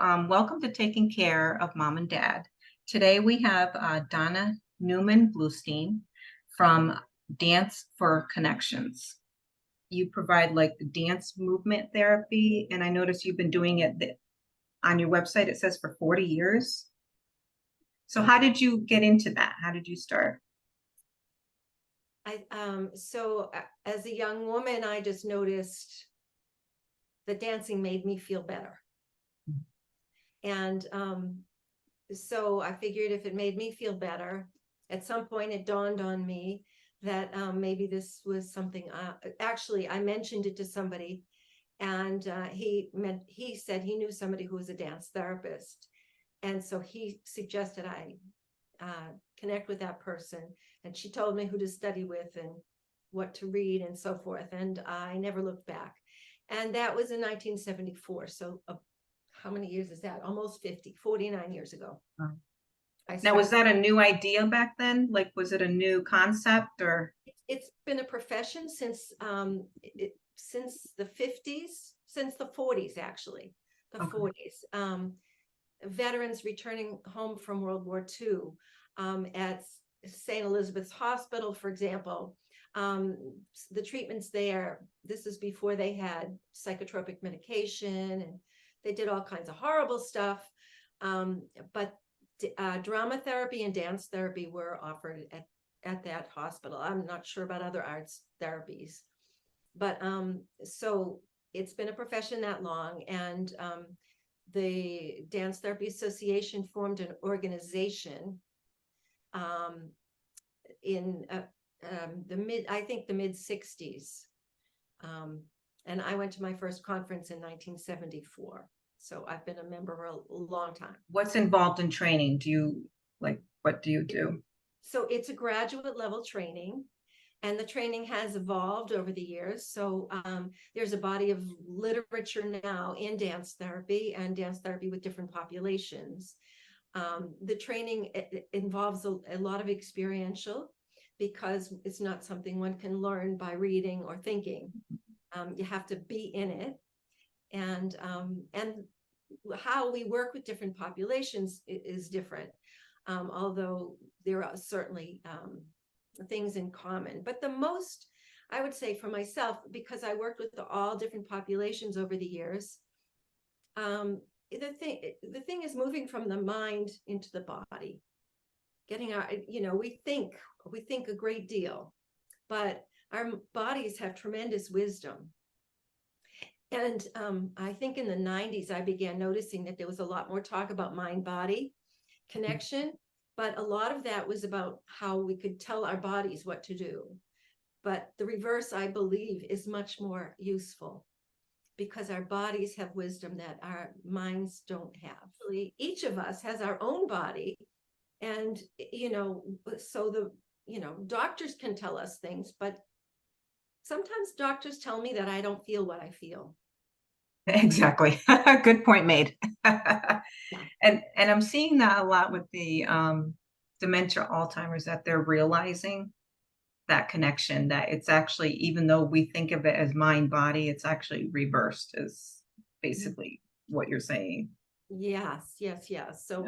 Welcome to Taking Care of Mom and Dad. Today we have Donna Newman Bluestein from Dance for Connections. You provide like the dance movement therapy, and I noticed you've been doing it on your website. It says for 40 years. So how did you get into that? How did you start? As a young woman, I just noticed that dancing made me feel better. And so I figured if it made me feel better, at some point it dawned on me that maybe this was something. Actually, I mentioned it to somebody, and he said he knew somebody who was a dance therapist, and so he suggested I connect with that person, and she told me who to study with and what to read and so forth, and I never looked back. And that was in 1974. So how many years is that? Almost 49 years ago. Um, I Now, was started. that a new idea back then? Like, was it a new concept or? It's been a profession since the 50s, since the 40s, actually, the Okay. 40s. Veterans returning home from World War II, at St. Elizabeth's Hospital, for example, the treatments there, this is before they had psychotropic medication, and they did all kinds of horrible stuff. But drama therapy and dance therapy were offered at that hospital. I'm not sure about other arts therapies, but so it's been a profession that long, and the Dance Therapy Association formed an organization in the mid 60s. And I went to my first conference in 1974. So I've been a member for a long time. What's involved in training? What do you do? So it's a graduate level training, and the training has evolved over the years. So there's a body of literature now in dance therapy and dance therapy with different populations. The training involves a lot of experiential, because it's not something one can learn by reading or thinking. You have to be in it, and how we work with different populations is different, although there are certainly things in common. But the most, I would say for myself, because I worked with all different populations over the years, the thing is moving from the mind into the body, getting our, we think a great deal, but our bodies have tremendous wisdom. And I think in the 90s, I began noticing that there was a lot more talk about mind-body connection, but a lot of that was about how we could tell our bodies what to do. But the reverse, I believe, is much more useful, because our bodies have wisdom that our minds don't have. Each of us has our own body, and so doctors can tell us things, but sometimes doctors tell me that I don't feel what I feel. Exactly. Good point made. Yeah. And I'm seeing that a lot with the dementia Alzheimer's, that they're realizing that connection, that it's actually, even though we think of it as mind body, it's actually reversed, is basically what you're saying. Yes, yes, yes. So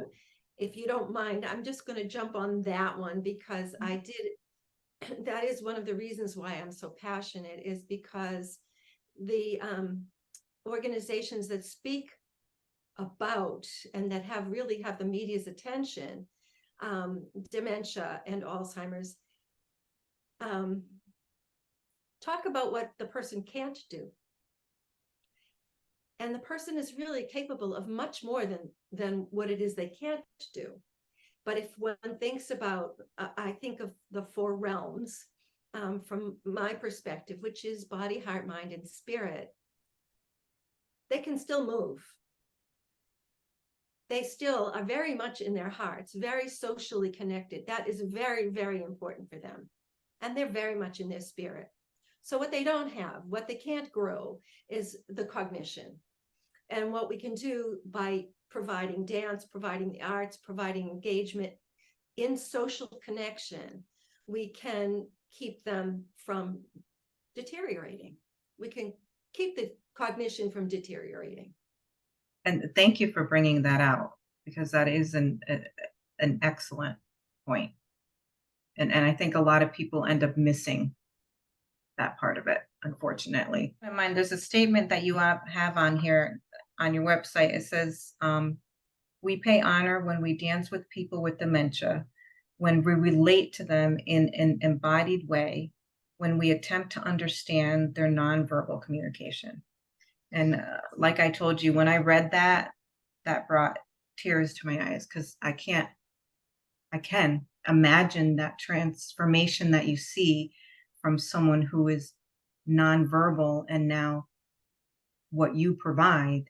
if you don't mind, I'm just going to jump on that one, because that is one of the reasons why I'm so passionate, is because the organizations that speak about and that really have the media's attention, dementia and Alzheimer's, talk about what the person can't do. And the person is really capable of much more than what it is they can't do. But if one thinks about, I think of the four realms, from my perspective, which is body, heart, mind, and spirit, they can still move. They still are very much in their hearts, very socially connected. That is very, very important for them. And they're very much in their spirit. So what they don't have, what they can't grow, is the cognition. And what we can do by providing dance, providing the arts, providing engagement in social connection, we can keep them from deteriorating. We can keep the cognition from deteriorating. And thank you for bringing that out, because that is an excellent point. And I think a lot of people end up missing that part of it, unfortunately. I mind, there's a statement that you have on here on your website. It says, we pay honor when we dance with people with dementia, when we relate to them in an embodied way, when we attempt to understand their nonverbal communication. And like I told you, when I read that, that brought tears to my eyes, because I can imagine that transformation that you see from someone who is nonverbal, and now what you provide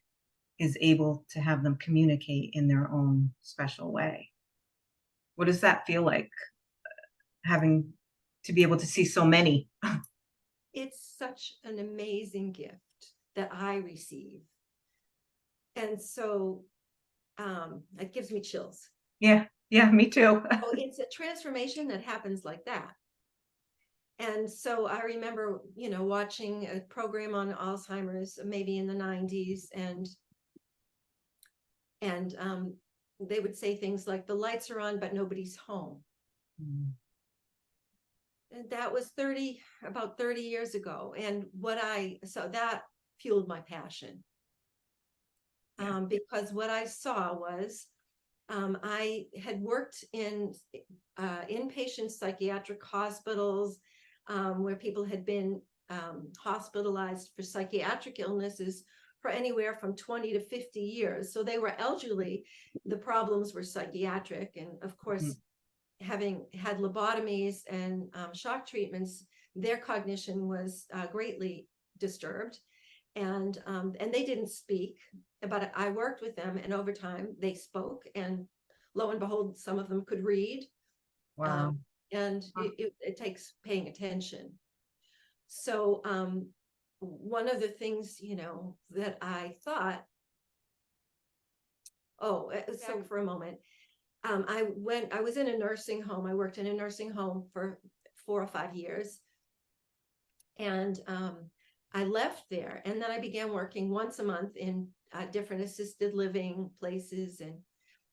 is able to have them communicate in their own special way. What does that feel like, having to be able to see so many? It's such an amazing gift that I receive. And so it gives me chills. Yeah, me too. So it's a transformation that happens like that. And so I remember, watching a program on Alzheimer's, maybe in the 90s, and they would say things like, the lights are on, but nobody's home. Mm. And that was about 30 years ago. And so that fueled my passion. Yeah. Because what I saw was, I had worked in inpatient psychiatric hospitals, where people had been hospitalized for psychiatric illnesses for anywhere from 20 to 50 years. So they were elderly. The problems were psychiatric. And of course, having had lobotomies and shock treatments, their cognition was greatly disturbed. And they didn't speak, but I worked with them, and over time they spoke, and lo and behold, some of them could read. Wow. And it takes paying attention. So one of the things, that I thought, so for a moment, I was in a nursing home. I worked in a nursing home for 4 or 5 years. And I left there, and then I began working once a month in different assisted living places and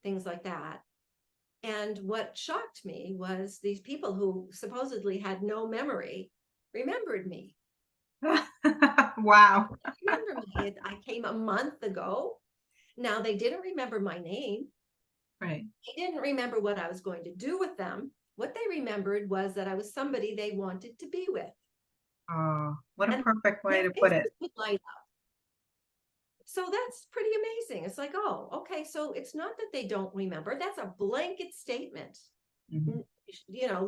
things like that. And what shocked me was these people who supposedly had no memory remembered me. Wow. Remember me. I came a month ago. Now, they didn't remember my name. Right. They didn't remember what I was going to do with them. What they remembered was that I was somebody they wanted to be with. Oh, what a And perfect way their to put it. faces would light up. So that's pretty amazing. It's like, oh, okay. So it's not that they don't remember. That's a blanket statement. Mhm.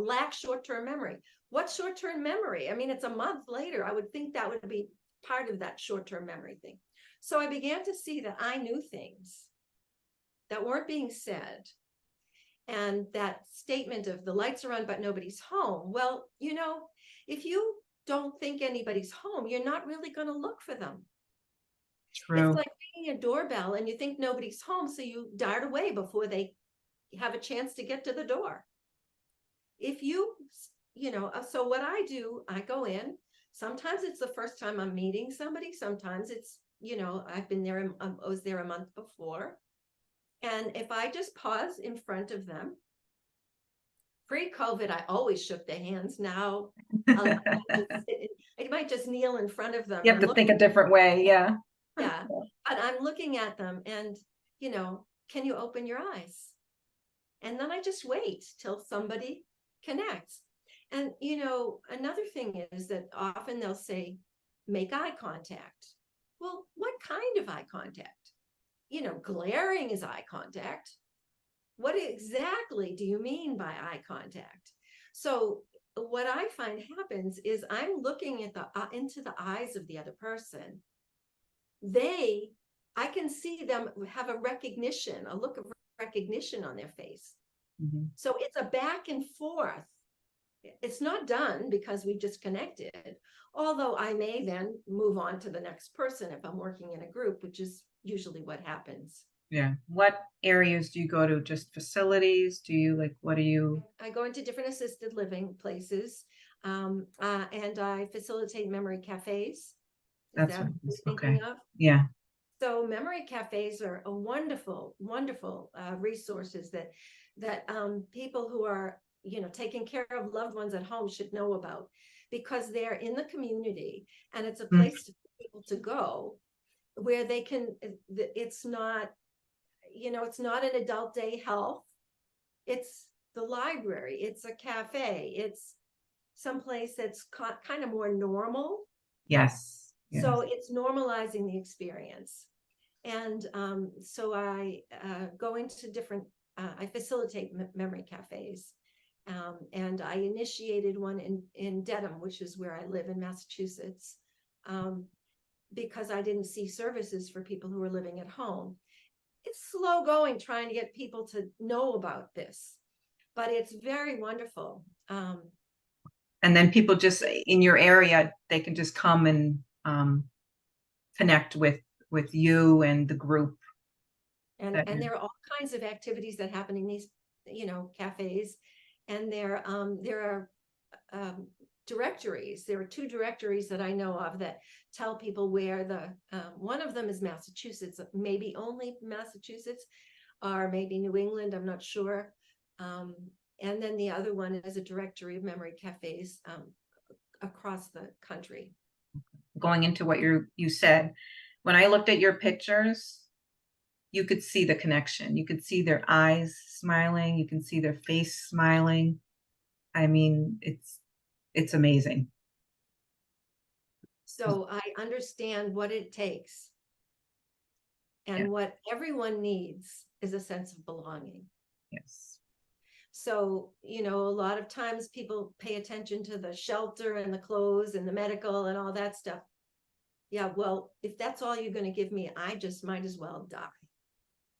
Lack short-term memory. What short-term memory? I mean, it's a month later. I would think that would be part of that short-term memory thing. So I began to see that I knew things that weren't being said. And that statement of the lights are on, but nobody's home. Well, if you don't think anybody's home, you're not really going to look for them. True. It's like ringing a doorbell and you think nobody's home, so you dart away before they have a chance to get to the door. If so what I do, I go in. Sometimes it's the first time I'm meeting somebody. Sometimes it's, I've been there, I was there a month before. And if I just pause in front of them, pre-COVID, I always shook their hands. Now, I might just kneel in front of them. You have to think a different way. Yeah. Yeah. But I'm looking at them and, can you open your eyes? And then I just wait till somebody connects. And, another thing is that often they'll say, make eye contact. Well, what kind of eye contact? Glaring is eye contact. What exactly do you mean by eye contact? So what I find happens is I'm looking at into the eyes of the other person. I can see them have a look of recognition on their face. Mm-hmm. So it's a back and forth. It's not done because we've just connected. Although I may then move on to the next person if I'm working in a group, which is usually what happens. Yeah. What areas do you go to? Just facilities? What do you? I go into different assisted living places, and I facilitate memory cafes. Is that what you're thinking of? Yeah. So memory cafes are a wonderful, wonderful resources that people who are, taking care of loved ones at home should know about, because they're in the community and it's a Mm, place for people to go where they can. It's not, it's not an adult day health. It's the library. It's a cafe. It's someplace that's kind of more normal. yes. Yes. So it's normalizing the experience. And so I go into different, I facilitate memory cafes. And I initiated one in Dedham, which is where I live in Massachusetts, because I didn't see services for people who were living at home. It's slow going trying to get people to know about this, but it's very wonderful. And then people just in your area, they can just come and connect with you and the group. And there are all kinds of activities that happen in these, cafes. And there are directories. There are 2 directories that I know of that tell people where one of them is Massachusetts, maybe only Massachusetts, or maybe New England, I'm not sure. And then the other one is a directory of memory cafes across the country. Going into what you said, when I looked at your pictures, you could see the connection. You could see their eyes smiling. You can see their face smiling. I mean, it's amazing. So I understand what it takes. And Yeah. what everyone needs is a sense of belonging. Yes. So, a lot of times people pay attention to the shelter and the clothes and the medical and all that stuff. Yeah, well, if that's all you're going to give me, I just might as well die.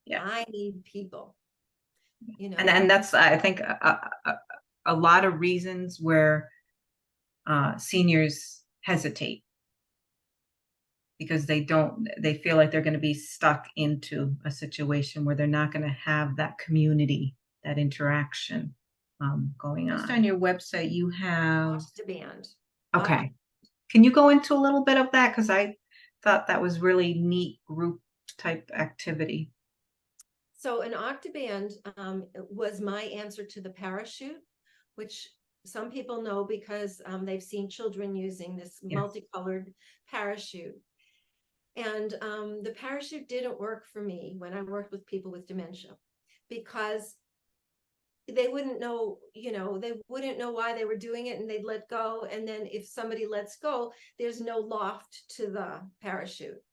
Yeah. I need people, And that's, I think, a lot of reasons where seniors hesitate, because they feel like they're going to be stuck into a situation where they're not going to have that community, that interaction going on. Just on your website, you have, demand. okay. Can you go into a little bit of that? Because I thought that was really neat group type activity. So an octoband was my answer to the parachute, which some people know because they've seen children using this multicolored parachute. And the parachute didn't work for me when I worked with people with dementia, because they wouldn't know, they wouldn't know why they were doing it, and they'd let go. And then if somebody lets go, there's no loft to the parachute.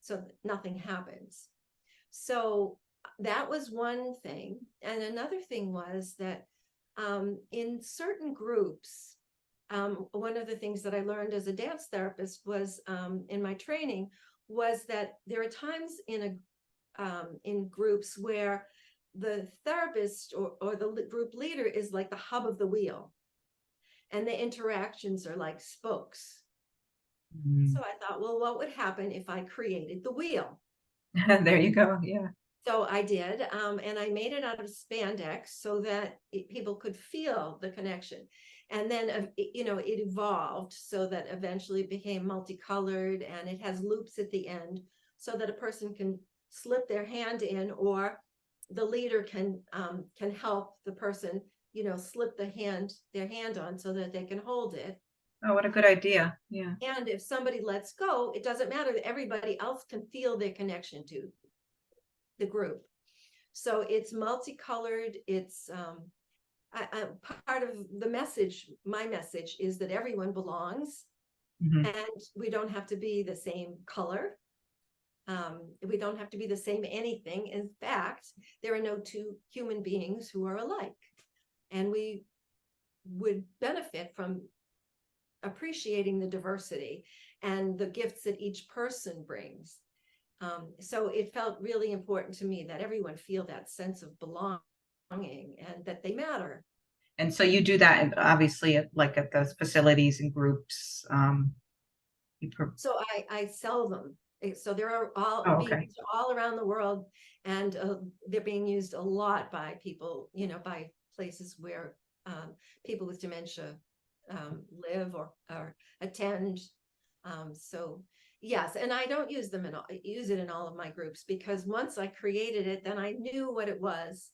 So nothing happens. So that was one thing. And another thing was that in certain groups, one of the things that I learned as a dance therapist was in my training was that there are times in groups where the therapist or the group leader is like the hub of the wheel, and the interactions are like spokes. So I thought, well, what would happen if I created the wheel? There you go. Yeah. So I did, and I made it out of spandex so that people could feel the connection. And then, it evolved so that eventually it became multicolored, and it has loops at the end so that a person can slip their hand in, or the leader can help the person, slip their hand on so that they can hold it. Oh, what a good idea. Yeah. And if somebody lets go, it doesn't matter that everybody else can feel their connection to the group. So it's multicolored. It's part of the message. My message is that everyone belongs, and we don't have to be the same color. We don't have to be the same anything. In fact, there are no 2 human beings who are alike, and we would benefit from appreciating the diversity and the gifts that each person brings. So it felt really important to me that everyone feel that sense of belonging and that they matter. And so you do that obviously at those facilities and groups. So I sell them. So there are being used all around the world, and they're being used a lot by people, by places where people with dementia live or attend. So Yes, and I don't use them use it in all of my groups, because once I created it, then I knew what it was.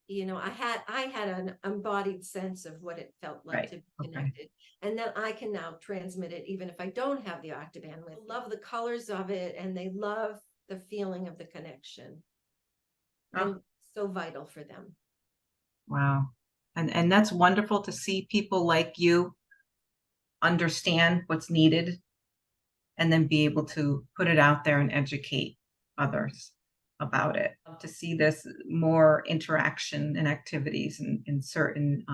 I had an embodied sense of what it felt like Right. to be Okay. connected. And then I can now transmit it even if I don't have the octa bandwidth. They love the colors of it, and they love the feeling of the connection. Oh, And so vital for them. wow. And that's wonderful to see people like you understand what's needed and then be able to put it out there and educate others about it. To see this more interaction and activities in certain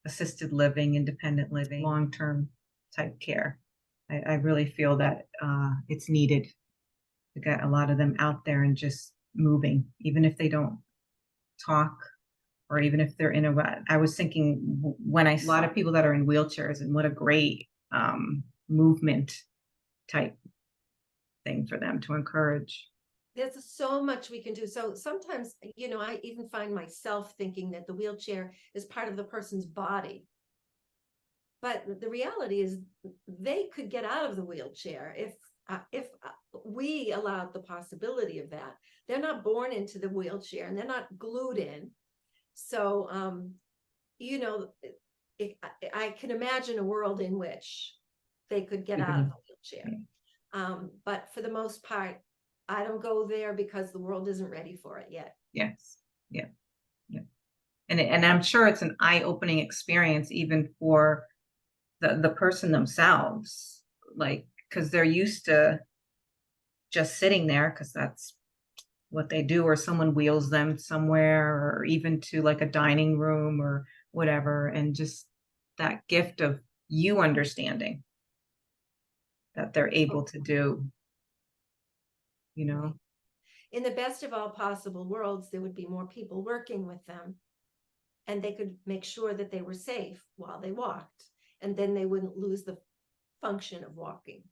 assisted living, independent living, long-term type care. I really feel that it's needed to get a lot of them out there and just moving, even if they don't talk, or even if they're in I was thinking when I saw a lot of people that are in wheelchairs, and what a great movement type thing for them to encourage. There's so much we can do. So sometimes, I even find myself thinking that the wheelchair is part of the person's body. But the reality is they could get out of the wheelchair if we allowed the possibility of that. They're not born into the wheelchair, and they're not glued in. So, I can imagine a world in which they could get out of the wheelchair. But for the most part, I don't go there because the world isn't ready for it yet. Yes. Yeah. Yeah. And I'm sure it's an eye-opening experience even for the person themselves, like, because they're used to just sitting there because that's what they do, or someone wheels them somewhere, or even to like a dining room or whatever, and just that gift of you understanding that they're able to do, you know. In the best of all possible worlds, there would be more people working with them, and they could make sure that they were safe while they walked, and then they wouldn't lose the function of walking.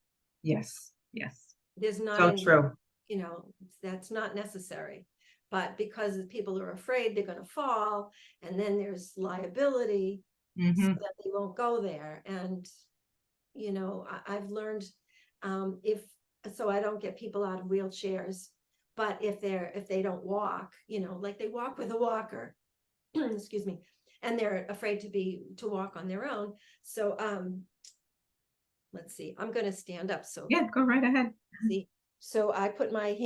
Yes, yes. There's not So any, true. that's not necessary. But because people are afraid they're going to fall, and then there's liability, so Mm-hmm. that they won't go there. And I've learned, if so I don't get people out of wheelchairs, but if they don't walk, like they walk with a walker, excuse me, and they're afraid to walk on their own. So let's see, I'm going to stand up. So Yeah, go right ahead. see, so I put my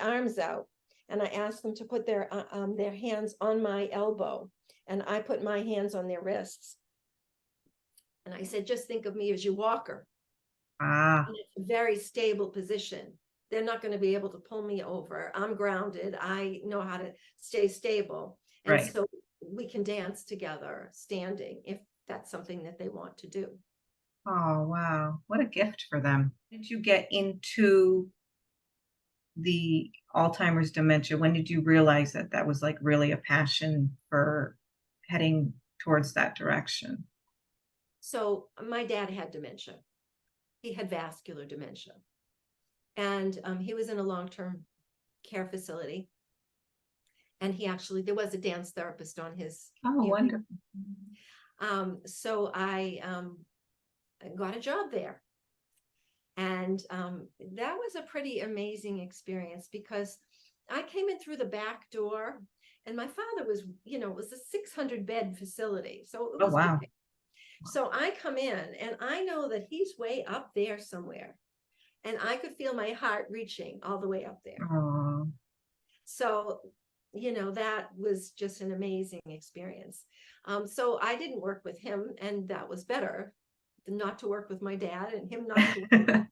arms out, and I ask them to put their hands on my elbow, and I put my hands on their wrists. And I said, just think of me as your walker. Ah, And it's a very stable position. They're not going to be able to pull me over. I'm grounded. I know how to stay stable. And right. so we can dance together standing if that's something that they want to do. Oh, wow. What a gift for them. Did you get into the Alzheimer's dementia? When did you realize that that was like really a passion for heading towards that direction? So my dad had dementia. He had vascular dementia. And he was in a long-term care facility. And there was a dance therapist on his Oh, unit. wonderful. So I got a job there. And that was a pretty amazing experience, because I came in through the back door, and my father was, it was a 600 bed facility. So it Oh, was wow. big. So I come in, and I know that he's way up there somewhere. And I could feel my heart reaching all the way up there. Oh, So, that was just an amazing experience. So I didn't work with him, and that was better than not to work with my dad, and him not to work.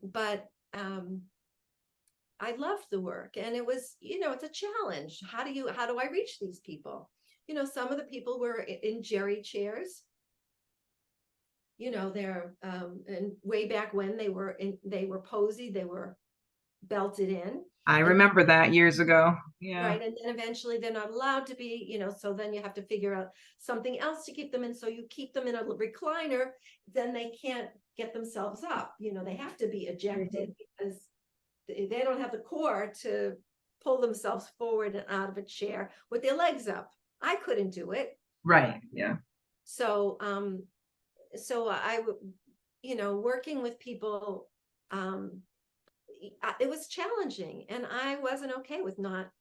But I loved the work, and it was, it's a challenge. How do I reach these people? Some of the people were in jerry chairs. They're and way back when they were posy, they were belted in. I remember that years ago. Yeah. Right. And then eventually they're not allowed to be, so then you have to figure out something else to keep them in. So you keep them in a recliner, then they can't get themselves up. They have to be ejected because they don't have the core to pull themselves forward and out of a chair with their legs up. I couldn't do it. Right. Yeah. So, so working with people, it was challenging, and I wasn't okay with not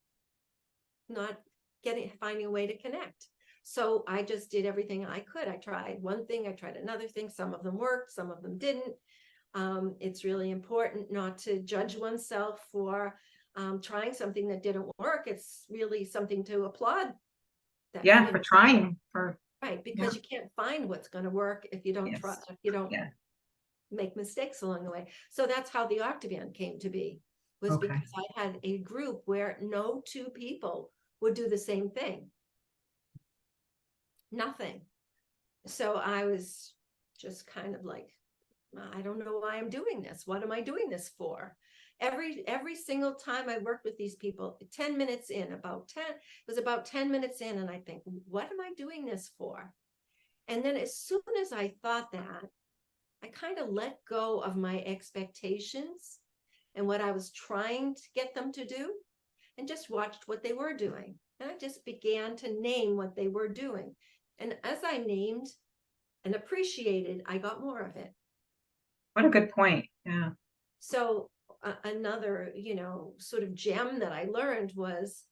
finding a way to connect. So I just did everything I could. I tried one thing, I tried another thing. Some of them worked, some of them didn't. It's really important not to judge oneself for trying something that didn't work. It's really something to applaud. That, Yeah, for trying, for right, because you can't find what's going to work if you don't try, if you don't make mistakes along the way. So that's how the Octavia came to be, was because I had a group where no two people would do the same thing. Nothing. So I was just kind of like, I don't know why I'm doing this. What am I doing this for? Every single time I worked with these people, 10 minutes in, it was about 10 minutes in, and I think, what am I doing this for? And then as soon as I thought that, I kind of let go of my expectations and what I was trying to get them to do, and just watched what they were doing. And I just began to name what they were doing. And as I named and appreciated, I got more of it. What a good point. Yeah. So another, sort of gem that I learned was,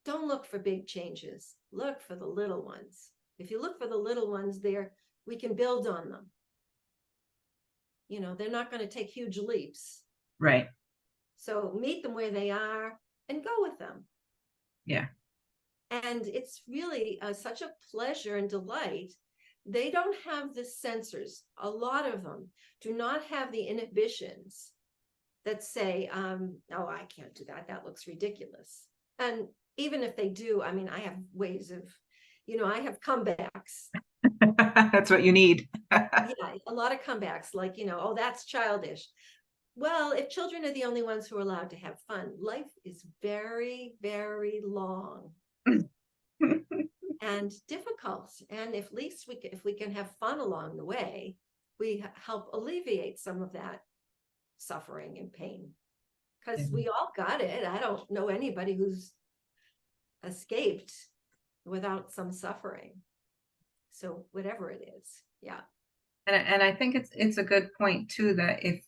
don't look for big changes. Look for the little ones. If you look for the little ones there, we can build on them. They're not going to take huge leaps. Right. So meet them where they are and go with them. Yeah. And it's really such a pleasure and delight. They don't have the sensors. A lot of them do not have the inhibitions that say, oh, I can't do that. That looks ridiculous. And even if they do, I mean, I have ways of, I have comebacks. That's what you need. Yeah, a lot of comebacks, like, oh, that's childish. Well, if children are the only ones who are allowed to have fun, life is very, very long and difficult. And if least if we can have fun along the way, we help alleviate some of that suffering and pain, because we all got it. I don't know anybody who's escaped without some suffering. So whatever it is, yeah. And I think it's a good point too, that if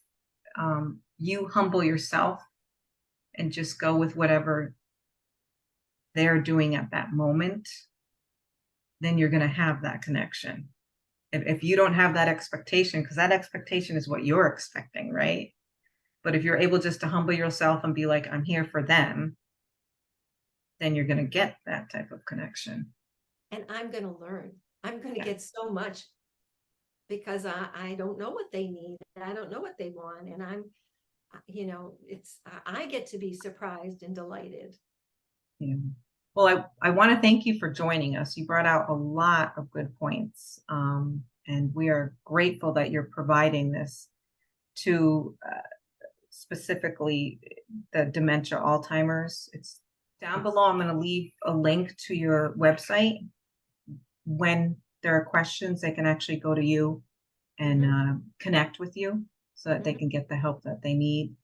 you humble yourself and just go with whatever they're doing at that moment, then you're going to have that connection. If you don't have that expectation, because that expectation is what you're expecting, right? But if you're able just to humble yourself and be like, I'm here for them, then you're going to get that type of connection. And I'm going to learn. I'm going to get so much, because I don't know what they need. I don't know what they want. And I get to be surprised and delighted. Yeah. Well, I want to thank you for joining us. You brought out a lot of good points. And we are grateful that you're providing this to specifically the dementia Alzheimer's. It's down below. I'm going to leave a link to your website. When there are questions, they can actually go to you and connect with you so that they can get the help that they need.